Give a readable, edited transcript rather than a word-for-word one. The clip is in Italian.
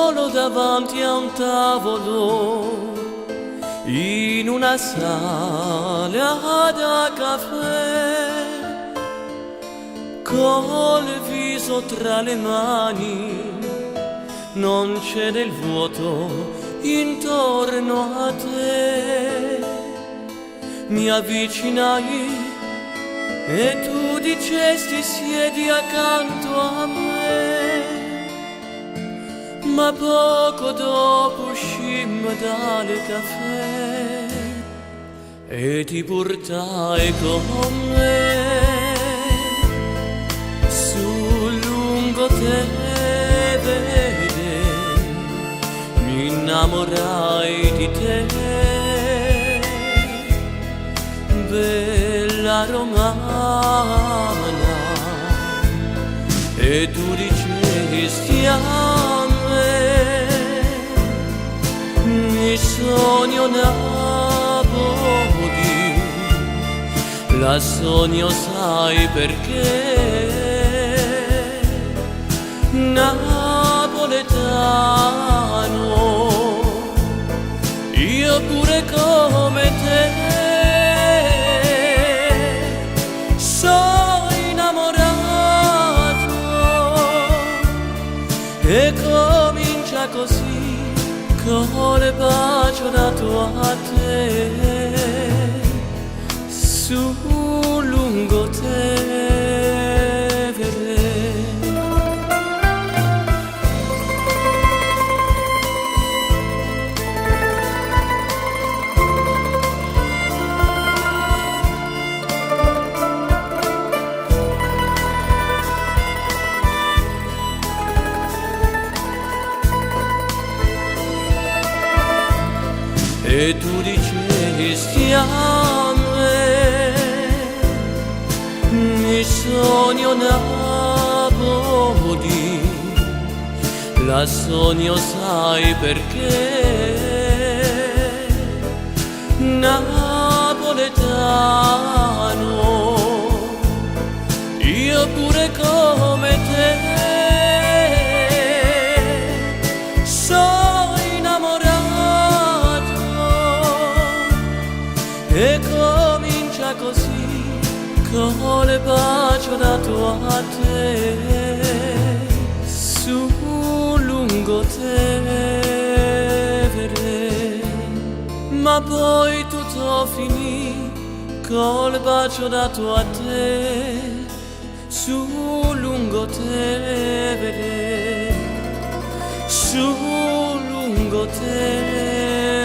solo davanti a un tavolo in una sala da caffè, col viso tra le mani, non c'è del vuoto intorno a te. Mi avvicinai e tu dicesti siedi accanto a me, ma poco dopo uscimmo dal caffè e ti portai con me sul lungoterre. Mi innamorai di te, bella romana, e tu dicesti a me, mi sogno Napoli, la sogno sai perché, napoletano, io pure come te. E comincia così con il bacio dato a te su lungoterre. E tu dicesti a me, mi sogno Napoli, la sogno sai perché, napoletano, io pure come te. E comincia così con il bacio dato a te su lungoterre. Ma poi tutto finì con il bacio dato a te su lungoterre, su lungoterre.